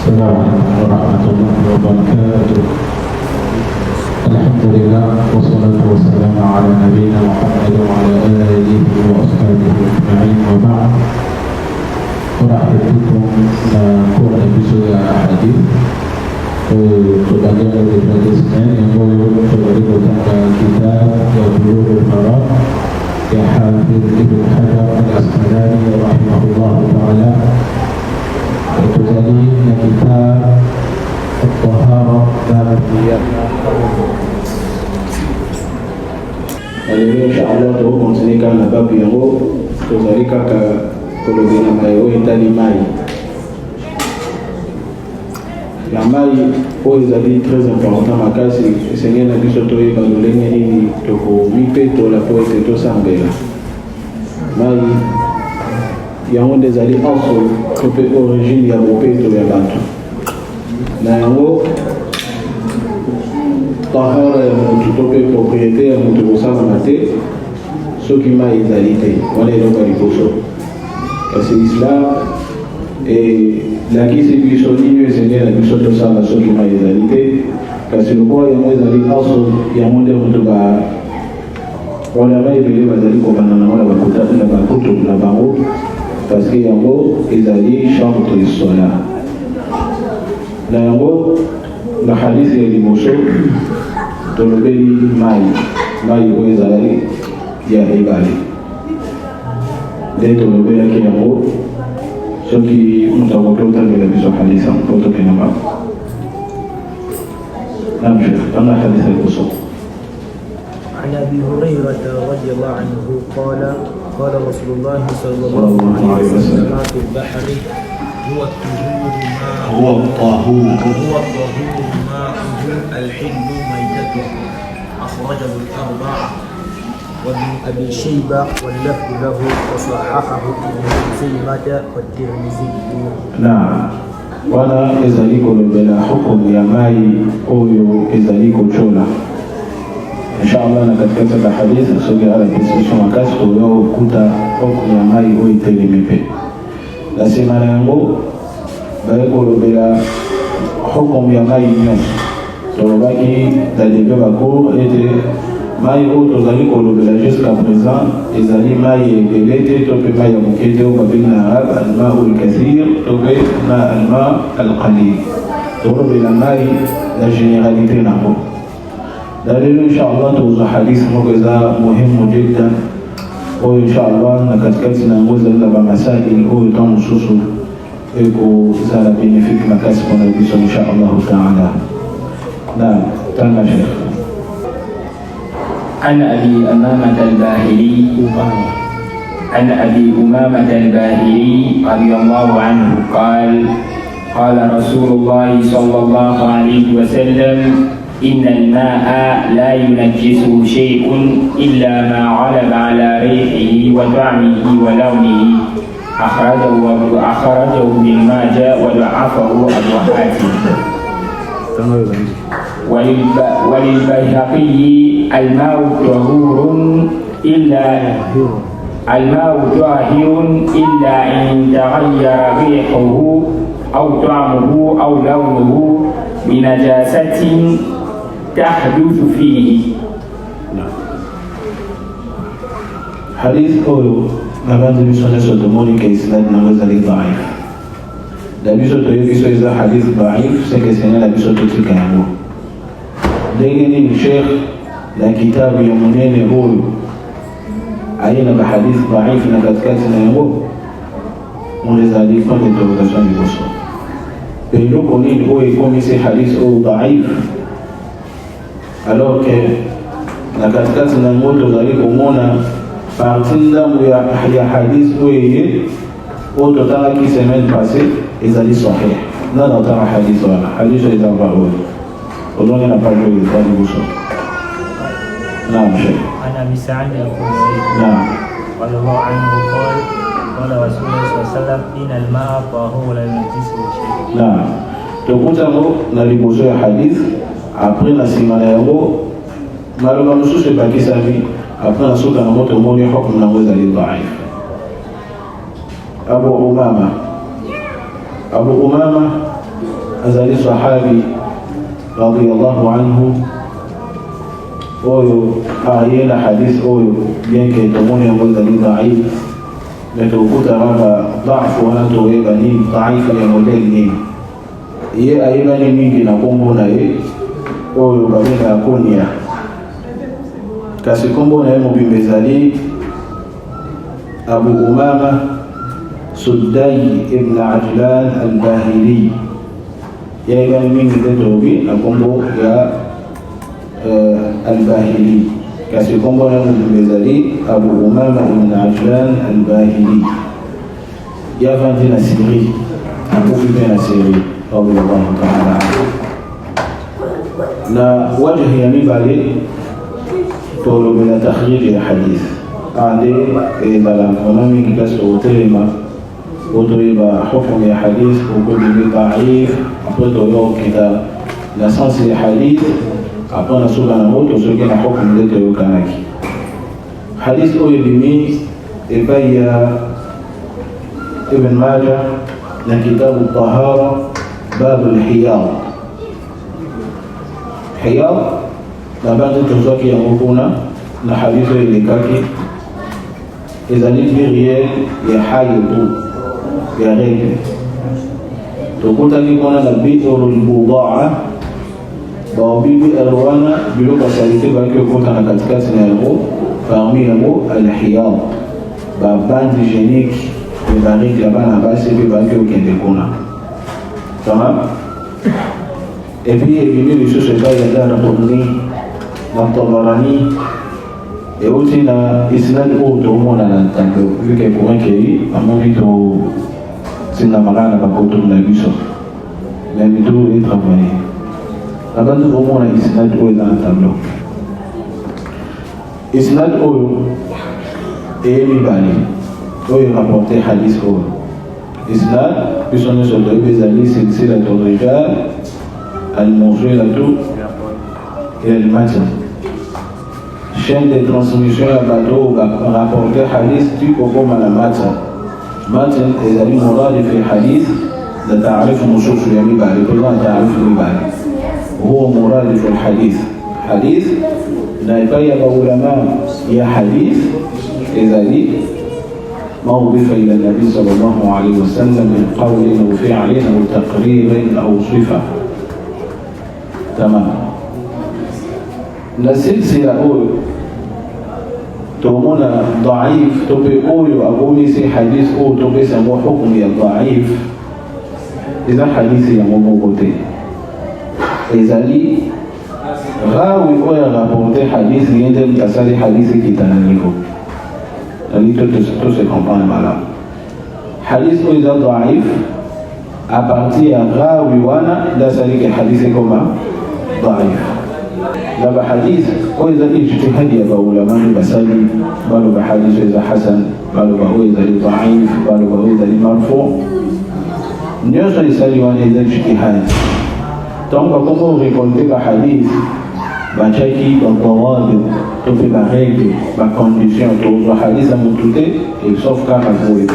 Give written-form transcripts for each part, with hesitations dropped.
السلام عليكم ورحمة الله وبركاته. الحمد لله والصلاة والسلام على نبينا محمد وعلى آله وأصحابه أجمعين وبعد. أرحب بكم نقول بسورة الحديث sebagai tradisinya yang boleh tentang kitab Bulughul Maram ya Hafidz Ibnu Hajar Al-Asqalani rahimahullah taala. Itu tadi kitab At-Taharah dan insya-Allah tu menceritakan bab yang tuzalika kalau dia mayo itali mai la mai ezali très important makasi esengeli na biso toyeba lolenge nini tokomi mpe tola po ete tosambela mai yango nde ezali aso to mpe origine ya bopeto ya bato na yango tahara ya motu to mpe propriété ya motu kosalama te soki mai ezali te wana eloko ya liboso kasi islam lakisi biso nini ezengeli na biso tosala soki mai ezali te kasi lokola yango ezali aso yango nde moto baolama ebele bazali kobanda nango na bakutu na bango parce que yango ezali charte sola na yango na hadisi ya liboso tolobeli mai oyo ezali ya ebale nde tolobelaki yango soki moto akototabela biso hadisi yango tokenda bango namshe tanga hadisi ya liboso. عن أبي هريرة رضي الله عنه قال قال رسول الله صلى الله عليه وسلم في البحر هو الطهور ماؤه الحل ميتته أخرجه الأربعة وابن أبي شيبة واللفظ له وصححه ابن خزيمة والترمذي. نعم. ولا إذا بلا حكم يا ماي أو إذا chola. Inshallah na katika hadithi soge ala kisisho makasi kwa kuta huku ya mai oitelemepe la semana yango baeko lobela hukumu ya mai nyo tolobaki dalebe bako ete mai oyo tozali kolobela jusqu'à présent ezali mai ebele te to mpe mai ya moke te oyo babengi na arabe almau lkathir to mpe na alma alqalil tolobela mai la généralité nango. دليل إن شاء الله توضح حديث مغزى مهم جدا وإن شاء الله نكتكتنا نغزى لبا مسائل هو تنصص إيكو زال بينفيك مكاسب ونبيس إن شاء الله تعالى. نعم تنى شيخ. عن أبي أمامة الباهلي رضي الله عنه قال رسول الله صلى الله عليه وسلم إن الماء لا ينجسه شيء إلا ما غلب على ريحه وطعمه ولونه أخرجه ابن ماجه وضعفه أبو حاتم. وللبيهقي الماء طهور إلا إن تغير ريحه أو طعمه أو لونه بنجاسة تحدث فيه. حديث أولو نبات بسنة سلطموني كإسناد نغزالي ضعيف لبسو تيبسو إذا حديث ضعيف سكسينا لبسو تتكامو ديني الشيخ لكتاب يومنين أولو أين بحديث ضعيف نكتكاتنا يمو ونزالي فن التوبتشان بسو بينو كونين هو يكون سي حديث أو ضعيف alors que na katikati na ngo tozali komona parti ndambo ya hadith oyo totangaki semaine passée ezali sahih nana otanga hadith wana hadith oyo eza baoyo odonge na page oyo eza liboso. Naam sheikh. عن أبي سعيد الخدري نعم رضي الله عنه قال رسول الله صلى الله عليه وسلم إن الماء طهور لا ينجسه شيء. نعم tokuta ngo na liboso ya hadith après na simana yango maloba mosusu ebakisami après na soka na moto omoni hukumu nango ezali dhaif. Abu Umama azali sahabi radiyallahu anhu oyo ayena hadith oyo bien que tomoni yango ezali dhaif mais tokuta kaka dhafu wana toyeba nini dhaifu ya modele nini ye ayebani mingi na kombo na ye oyo babenga ya konia kasi kombo na ye mobimba ezali Abu Umama Sudai ibn Ajlan al-Bahili yayebani mingi te tobi na kombo ya al-Bahili kasi kombo na ye mobimba ezali Abu Umama ibn Ajlan al-Bahili yavandi na Syrie akufi pe na Syrie رضي الله تعالى عنه لا وجه يميبالي طول من تخريج الحديث عندي إذا لم أنامي كسر وتلما وطيب حكم الحديث وكل ضعيف أقول يوم كده لسانس الحديث أقول سبحانه وتعالى حكم ذات يوكانك حديث أولي بمي إبايا ابن ماجه لكتاب الطهارة باب الحياض حياض لابد تزكي يمكونا نحديث لكاكي إذا نتبغي يحايض يا غير تقول لك كنا البئر البضاعة بابي أروانا بلوكا سالتي باكي وكوتا نكاتكات نيرو parmi الحياض بابان جينيك بباريك لبانا باسي بباكي وكندكونا تمام et puis il est venu les choses là il y a dans la Tabarani et aussi dans l'Islam où tout le monde a l'entendu vu que pour un pays à mon avis c'est la marana pas pour tout le monde mais tout est travaillé là-bas tout le monde a l'Islam où est dans le tableau Islam où est libéré où est rapporté hadith où Islam, puisqu'on est sur le Bézali, c'est la Torrija, Al-Mourjé, la tout, et Al-Matin. Chaîne de transmission à bateau, rapporté hadith, tu peux comme à la Matin. Matin, et Zali Mourad, il fait hadith, le ta'arif Mouchouf, il y a mis bari, tout le monde ta'arif il bari. هو مراد في الحديث حديث لا يقيم علماء يا حديث إذا لي ما أضيف إلى النبي صلى الله عليه وسلم من قول أو فعل أو تقرير أو صفة تمام السلسلة أول تومنا ضعيف تبي أول أقولي سي حديث أول تبي سمو حكمي ضعيف إذا حديثي يموموتي إذا لي غاوي أول رابطي حديث يندم كسالي حديثي كتانيكو tout se comprendre malade. Hadith où il est ضعيف à partir rawi wana da salika hadith kama ضعيف. Là hadith où il est ijtihadi ya ulama basali balu hadith إذا حسن balu إذا ضعيف balu إذا مرفوع. Nyoso isali wana إذا ijtihadi. Donc comment récolter le hadith bachaki bawabi to fi barege ba condition to hadith amutute et sauf cas à vous et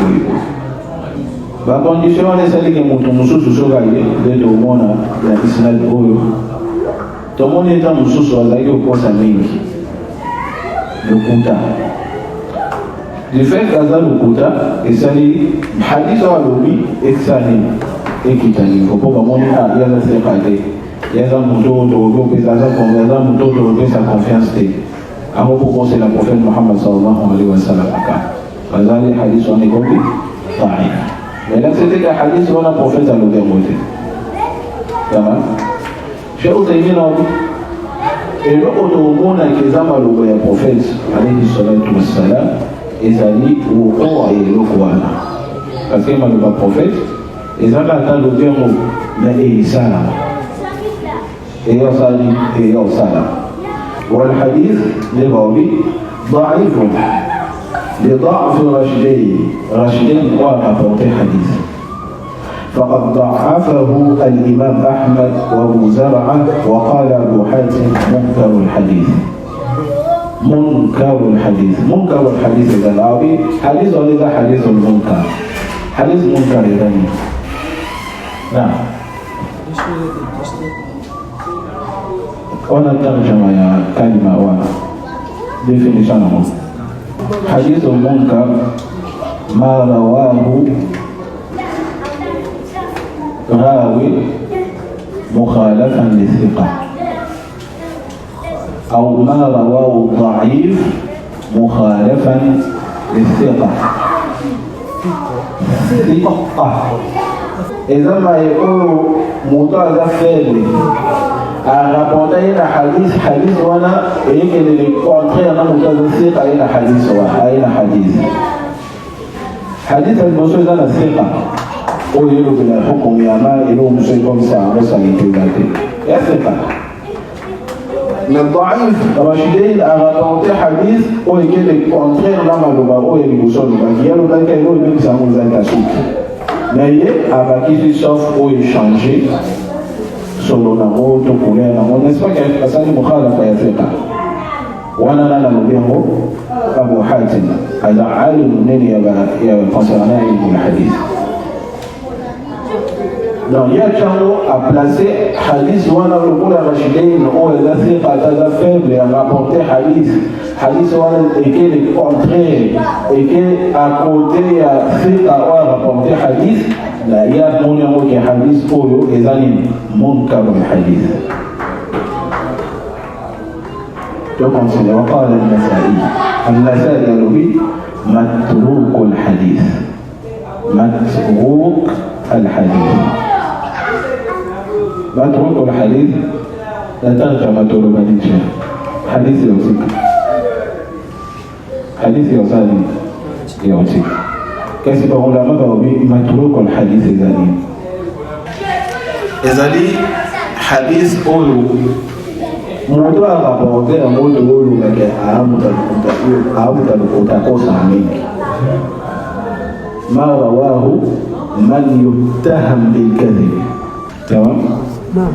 ba condition les sali que mutu mususu soga ile de to mona la isnad oyo to mona ta mususu azaki ukosa mingi lokuta du fait kaza lokuta esali hadith wa lobi exani ekitani ko ba mona ya za se pade il y a un mouton de sa confiance. À mon propos, c'est la prophète Muhammad sallallahu alayhi wa sallam. Par exemple, les hadiths sont compris. Mais là, c'était les hadiths où le prophète a l'ouvert. Chez Outaïmine, et le monde qui est à l'ouvert, le prophète, alayhi salatu wa sallam, ils ont dit où est le Coran. Parce qu'il m'a dit le prophète, ils ont attendu l'ouvert, mais ils sont là. إيه وصالة والحديث لبابي ضعيف لضعف رشدين وقفوا حديث فقد ضعفه الإمام أحمد وأبو زرعة وقال أبو حاتم منكر الحديث إذا العربي حديث ولذا حديث منكر إذن نعم وانا ترجمة يا كلمة وانا definition حديث المنكر ما رواه راوي مخالفا للثقة أو ما رواه ضعيف مخالفا للثقة. ثقة إذا ما يقول متعذب فعلي rapporter إلى حديث وانا يمكن اللي contraire أنا متعذب ثقة إلى حديث وانا إلى حديث المسؤول ده الثقة هو يلو بلا حكم يا ما يلو مسؤول كم ساعة رسالة يتبعتي يا ثقة. من ضعيف رشيدين rapporter حديث هو يمكن اللي contraire لما لبا هو يلو مسؤول لبا يلو ده كيلو يمكن سامو زي كسوك mais avec qui sauf ou échanger selon la route pour les amours n'est-ce pas qu'il y a ça qui مخالفة يا ثقة. وانا لا نبيه أبو حاتم هذا عالم منين يا concernant الحديث. Donc il y a Tchano à placer hadith wana pour la rachidine ou la thiqa ta faible et à rapporter hadith wana et que le contraire et que à côté il y a thiqa ou à rapporter hadith là il y a mon nom qui hadith pour les anim munkar hadith. Donc on se dit وقال النسائي lui متروك الحديث متروك الحديث متروك الحديث لا ترجمة لبني شيء حديث يوسيك حديث يوساني يوسيك كيف علماء بقولي متروك الحديث إذالي حديث أولو موضوع rapporter موضوع أولو لكن أعمل تقوس عنك ما رواه من يتهم بالكذب. تمام؟ نعم.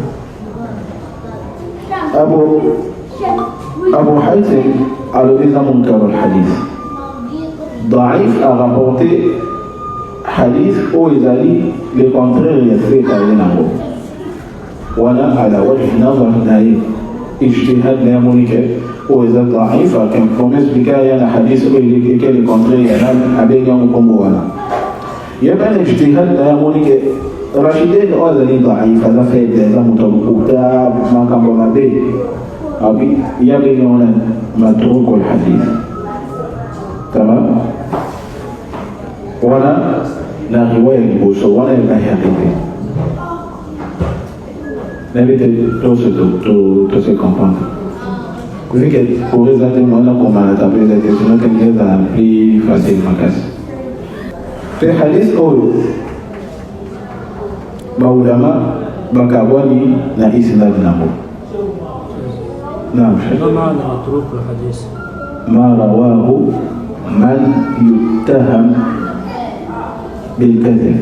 أبو حاتم على لذا منكر الحديث ضعيف à rapporter حديث أو إذالي le contraire يثبت علينا وأنا على وجه نظر نايم اجتهاد لا مونيك وإذا ضعيف كان بروميس بكاية أنا حديث اللي كان كونتري أنا أبين يوم كمبوانا يبقى الاجتهاد لا مونيك رشيدين أوزني ضعيف هذا فيد هذا متوقع ما كان بمبي أبي يبين يوم متروك الحديث. تمام وانا لا رواية بوسو وانا يبقى هي n'avait tout se comprendre. Vous voyez que pour les attendants, on a tapé les questions qui sont plus facilement cassées. Le hadith baulama bakawani na isnad nabo. نعم شيخ. ما معنى متروك الحديث؟ ما رواه من يتهم بالكذب.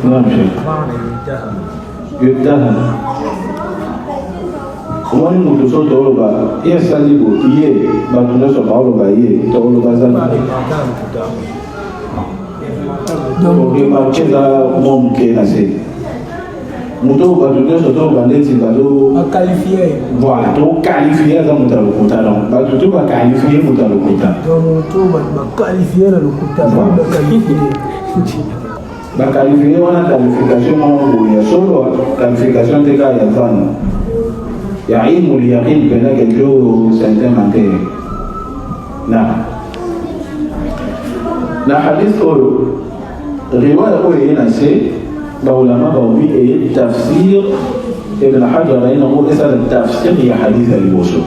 نعم شيخ. معنى يتهم يتهم wani mutu so to ba iya salibo iye ba tun so ba lo ba iye to lo ba zan do ke ma cheza mom ke na se mutu ba tun so to ba ndeti ba do qualifier voilà to qualifier za mutu lo kuta non ba tu ba qualifier mutu lo kuta do mutu ba qualifier lo kuta ba qualifier bakalifiye wana qualification mambo ya solo qualification teka ya zana ya ilmu liyaqin pena kejo sentemante na hadith oyo riwaya oyo yenase baulama baobi eye tafsir ibn hajar ayinago esala tafsir ya hadith aliboso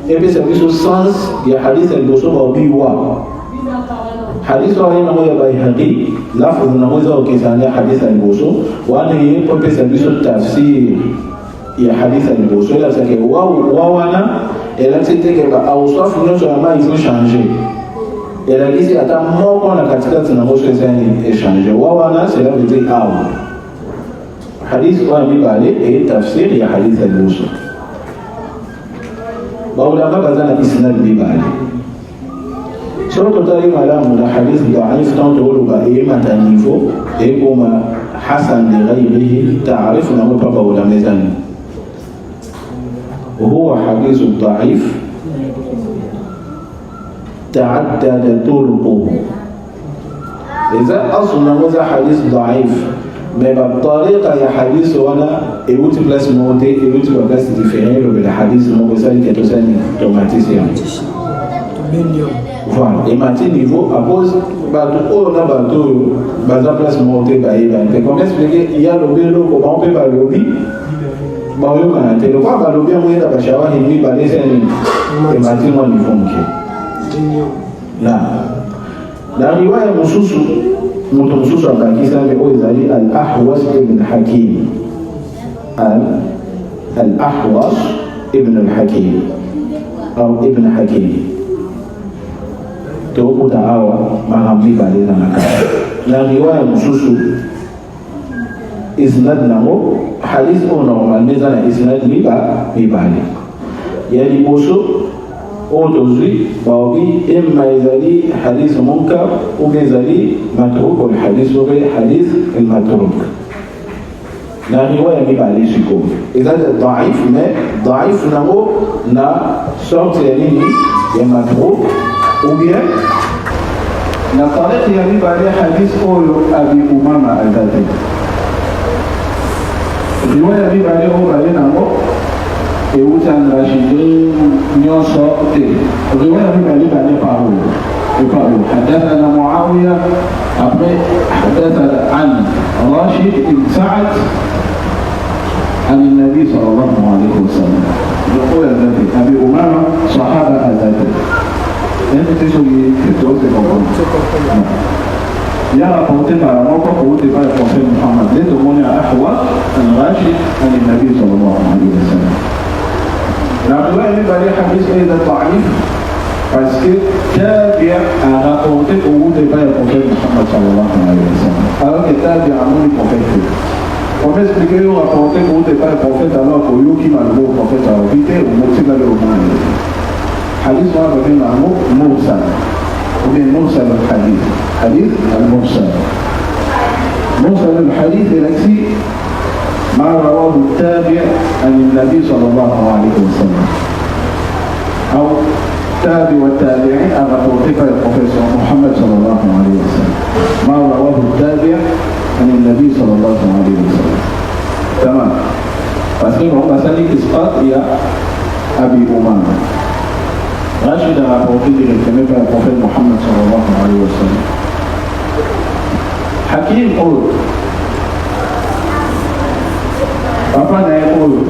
ebesa biso sens ya hadith aliboso baobi wa حديث وين هو يبايهقي لفظ نموذج وكيسانيا حديث البوسو وانا يبقى بيسبيسو التفسير يا حديث البوسو لا سكي وانا الا تتكي اوصاف نوسو ما يفو شانجي الا كيسي اتا موكو na katikati na mosho zani échanger وانا cela veut dire aw حديث وين بالي اي تفسير يا حديث البوسو باولا ما بزانا اسناد بالي سورة تاريخ على حديث ضعيف تنتظر بأي متى نيفو إيكما حسن لغيره تعرف أنه بابا ولا ميزان وهو حديث ضعيف تعدد طرقه إذا أصلا هذا حديث ضعيف mais بالطريقة يا حديث ولا يوتي بلاس موتي يوتي بلاس ديفيرين بالحديث مو بسالي كتوساني توماتيسيان voilà et maintenant niveau à cause bateau on a bateau baza place monter bailler bailler comment expliquer il y a le vélo comment on peut pas lobby bah on a été le quoi bah lobby on est à Bachawa et lui bailler c'est et maintenant on y fonque là la riwaya mususu mtu mususu akakisa leo izali al-Ahwas ibn Hakim al-Ahwas ibn al-Hakim au ibn Hakim tukuta hawa mahambi baleza na riwaya mususu isnad namo hadith au normal meza na isnad mibali yani boso aujourd'hui baobi imma izali hadith munkar ou izali matruk ou hadith al-matruk na riwaya mibali siko izali dhaif mais dhaif namo na sorte ya nini ya matruk ou bien la tariq yani bari hadith olo abi umama al-Bahili riwaya bi bari o bari namo e utan rashidin nyoso te riwaya bi bari parole حدثنا معاوية حدثنا عن راشد بن سعد عن النبي صلى الله عليه وسلم يقول الذي أبي أمامة صحابة الذاتي أنت تسوي كتوزي كتوزي يا rapporté par la mort rapporté par le prophète Muhammad de demander à Ahwa al-Rashid عن النبي صلى الله عليه وسلم. La riwaya est bari hadith est ضعيف parce que Tabi a rapporté au bout de par le prophète Muhammad sallallahu alayhi wa sallam. Alors que Tabi a mon prophète. On va expliquer au rapporté au bout de par le prophète alors que Yuki m'a le prophète a invité au motif de l'Oman. Hadith wa bari ma'mou mursal. Ou bien mursal al-hadith. حديث المرسل مرسل الحديث الذي ما رواه التابع عن النبي صلى الله عليه وسلم أو تابع والتابعين أن رفضك البروفيسور محمد صلى الله عليه وسلم ما رواه التابع عن النبي صلى الله عليه وسلم تمام فاسمه مثلا إسقاط يا أبي أمامة راشد رفضك البروفيسور محمد صلى الله عليه وسلم Hakim oyo papa na ye oyo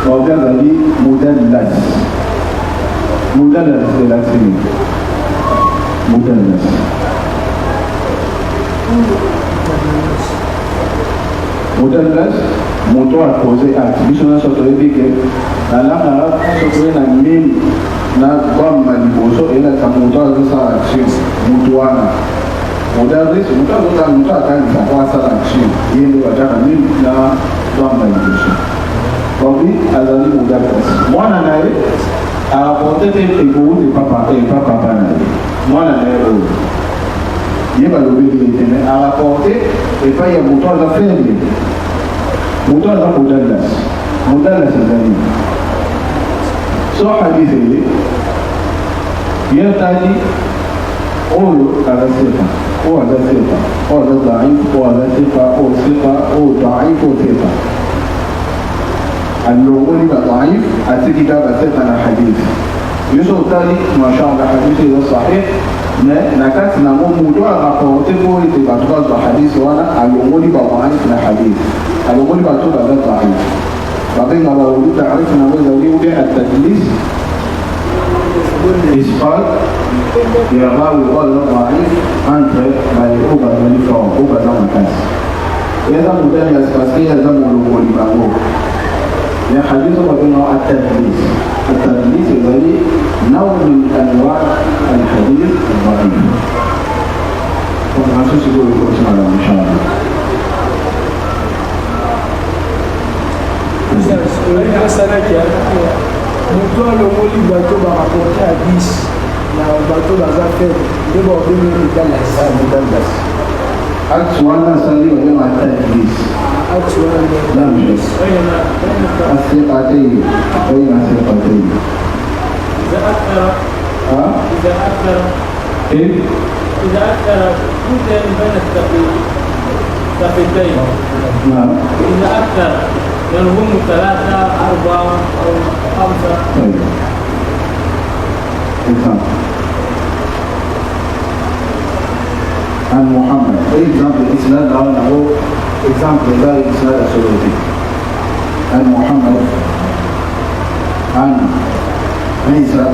bazali mudallas de la série mudallas moto a causé acte biso na soto yebi ke alaka soto ye na mimi na bamba liboso elaka moto azosala action moto wana modarris moto akanisa po asala action ye nde bataka mimi na bamba liboso babi azali modarris mwana na ye araporte te ekouti papa na ye mwana na ye oyo ye balobeli ete me araporte epai ya moto aza faible moto aza modarris ezali so hadithi hili yatali oyo alasika o alasika o dhaif o alasika o sika o dhaif o sika اللغوني ضعيف أتيجي كتاب أتيقنا حديث يوسف تالي ما شاء الله حديث إذا صحيح نكاس نمو موضوع رفضته بولي تبقى حديث وانا اللغوني ضعيف حديث اللغوني بطوبة ضعيف بعدين على وجود تعرفنا وزولي التدليس إسقاط يراوي غير ضعيف أنت ما يقوم بالفعل وبدا مكاس إذا مدلس فاسكي هذا ملوك ولبعوه يا حديث ربنا التدليس الذي نوع من أنواع الحديث الضعيف وما تسيبوا لكم على إن شاء الله sana kiasi mtu alomoli bato ba rapporter à 10 na bato baza faible nde ba obemi Dallas أكسوانا سالي ويوم التدليس نعم الثقتين بين الثقتين إذا أكثر كيف؟ إذا أكثر ممكن بين الثقتين نعم إذا أكثر يعني هم 3 4 أو 5 طيب عن محمد example إسناد أنه example لا إسناد سلوكي عن محمد عن عيسى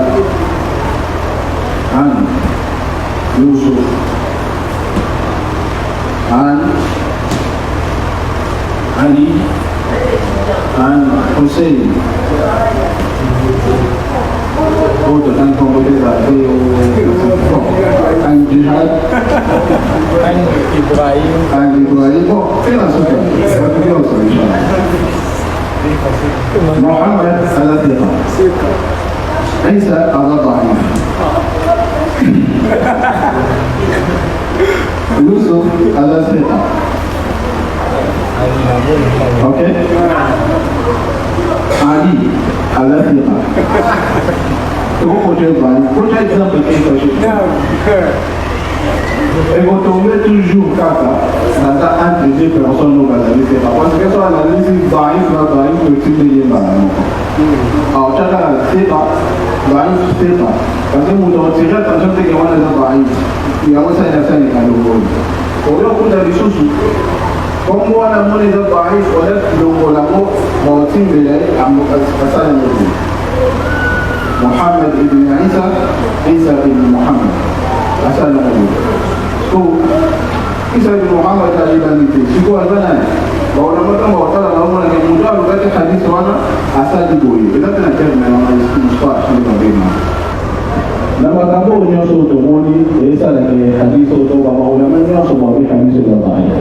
عن يوسف عن علي عن حسين Autre kan komponen dari an jihad عن إبراهيم an Ibrahim oh kena suka satu dia Muhammad al-Thiqa Isa al-Dha'if Yusuf al-Thiqa okay Ali al-Thiqa Tuko kote bani, kote exemple quelque chose. Et vous tombez toujours kaka dans un entre deux personnes au Gazavi, c'est pas parce que ça analyse Daïf, le type de Yémen. Alors, tu as la Thiqa, Daïf, Thiqa. Parce que vous devez tirer attention de comment les Daïf. Il y a aussi un scène qui a le rôle. Pour le coup, des choses. Comme moi, la monnaie de Daïf, on est le rôle, la mot, mon team de l'air, à mon passage à l'autre. محمد بن عيسى عيسى بن محمد أسأل الله so عيسى بن محمد تقريبا سيكو البنان بقول لما كان بقول لهم أنا كمجال وقت حديث وانا أسأل بقولي إذا كنا كنا لما نسمع شيء بيننا لما كانوا ينصروا تقولي عيسى لك حديث وتوبة بقول لما ينصروا بحديث ضعيف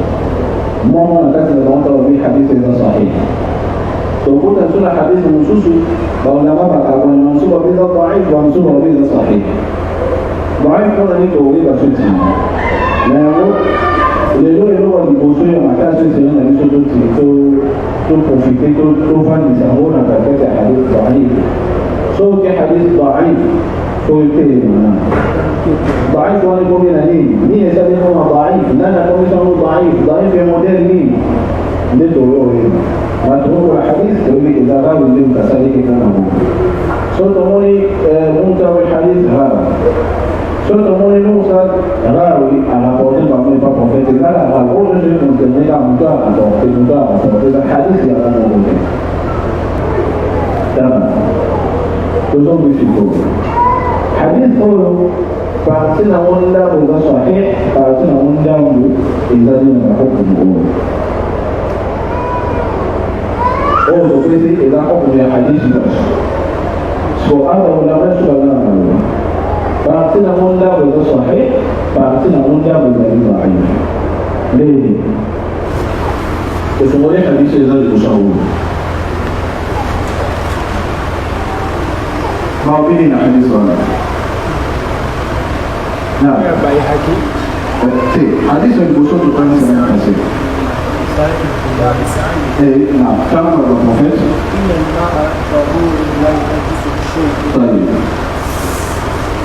ما هو نكتب لهم بحديث صحيح تقول تنسل حديث نصوص فعلماء بقى والمنصوب به ضعيف والمنصوب به صحيح ضعيف كون لك ولي بسيطة لا يقول لله لغة البوصية مع كاسة سنة نسوة تو بروفيتي تو فاني سهونا كاكا حديث ضعيف صوت حديث ضعيف تو يبتدي معنا ضعيف وانا يقول لنا مين يسألنا ضعيف لنا كون يسألنا ضعيف يا موديل مين ليه ما تقول الحديث يقول لك إذا غاب اليوم كسالك كان هو صوت موني منتهى الحديث غاب صوت موني موسى غاوي على قوتين بعمل بابوفيت لا غاوي شيء ممكن يلعب منتهى الحديث يا غاوي تمام تزوم في الكون حديث هو فاعتنا ولا ولا صحيح فاعتنا ولا إذا لم يحكم أو تقولي إذا حكم يا حديث بس سؤال ولا بس ولا معلومة فأعطينا من لا ولا صحيح فأعطينا من لا ولا ضعيف ليه؟ تسموني حديث إذا المشهور ما بيننا حديث ولا نعم حديث البشر كان سمع حسين نعم كما البروفيت إن الماء طهور لا ينجسه شيء. طيب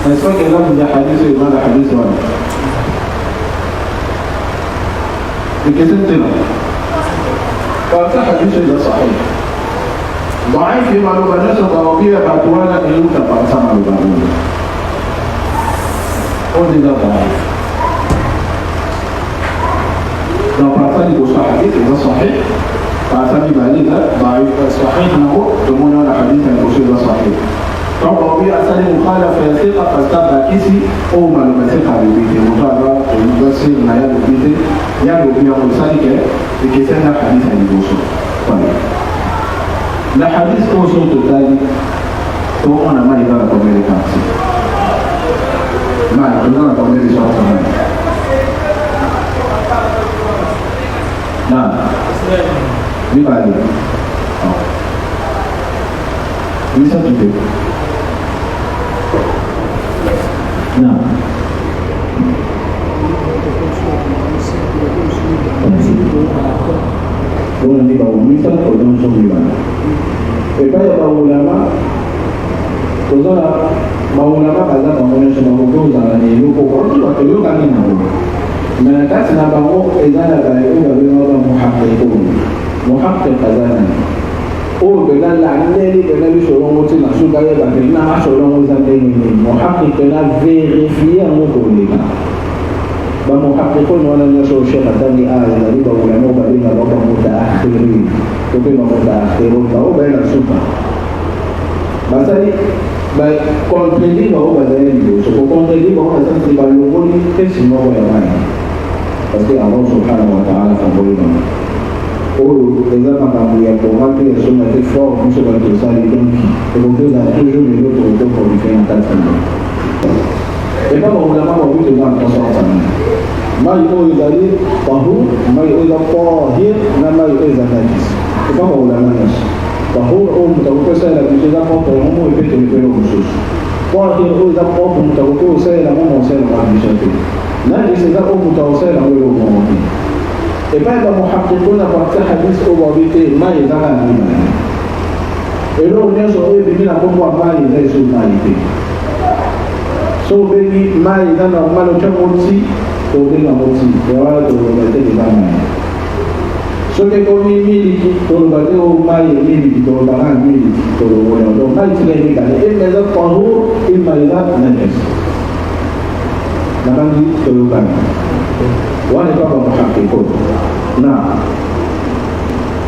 نسمع كلام ده حديث ماذا حديث وانا بكثرة فأفتح حديث ده صحيح ضعيف في معلومة الناس الضوابية بعدوانا إن تبقى سمع معلومة قل ده ضعيف لو بعثني بوصف حديث إذا صحيح بعثني بعدين ضعيف صحيح أنه ضمن على حديث البوصف صحيح طبعا بي أسأل مخالفة ثقة فاستبع كيسي أو معلومة ثقة ببيتي مطابعة المدرسي نيال ببيتي يالو بيا مرسالك لكيسنا حديث البوصف طيب لا حديث بوصف الثاني تو أنا ما يدار كوميري كامسي ما يدار كوميري شخص نعم لماذا؟ bisa juga نعم Dona di bawah misal kodon sembilan. Supaya ulama, kodona ulama kaza bangunnya semua hukum zaman ini hukum itu waktu itu kami nahu. Mereka senang bangun ezana dari itu orang muhakkik kazana. Oh benar lah ini benar itu orang mesti masuk kaya bagi nama orang mesti ini muhakkik benar verifier hukum ini. Muhakkikun wala nasu syekatan di ayat dari ulama bagi nama mutaakhirin. Tapi mutaakhirun tahu baik suka. Masa ni baik kontradi bahawa bahasa ini. So kontradi bahawa bahasa si balungun ini semua yang lain. Pasti Allah Subhanahu Wa Taala akan boleh. Oh, déjà quand on y a pour rappeler sur la fort, on se va tout ça les gens qui vont toujours les autres pour lui faire un tas de et pas mon ulama mau itu dalam persoalan. Mai izali tahur, mai izal tahir, dan mai izal najis. Itu mau ulama nas. Tahur tahu saya lagi sudah mau tahu itu khusus. Tahir izal tahur tahu saya lagi mau saya lagi bisa. Najis izal tahu saya lagi mau. Et pas dans muhakkikun parti hadis obabite mai izal najis. Elo ni so bikin apa buat mai izal sunnaiti. So begi mai dan normal macam moti, to begi moti. Jawab tu berarti di mana? So kalau miliki, to berarti mai miliki, to barang miliki, to orang tu mai tidak ini kan? Ini adalah tahur, ini adalah najis. Nampak ni to kan? Wanita apa muhakkikun? Nah.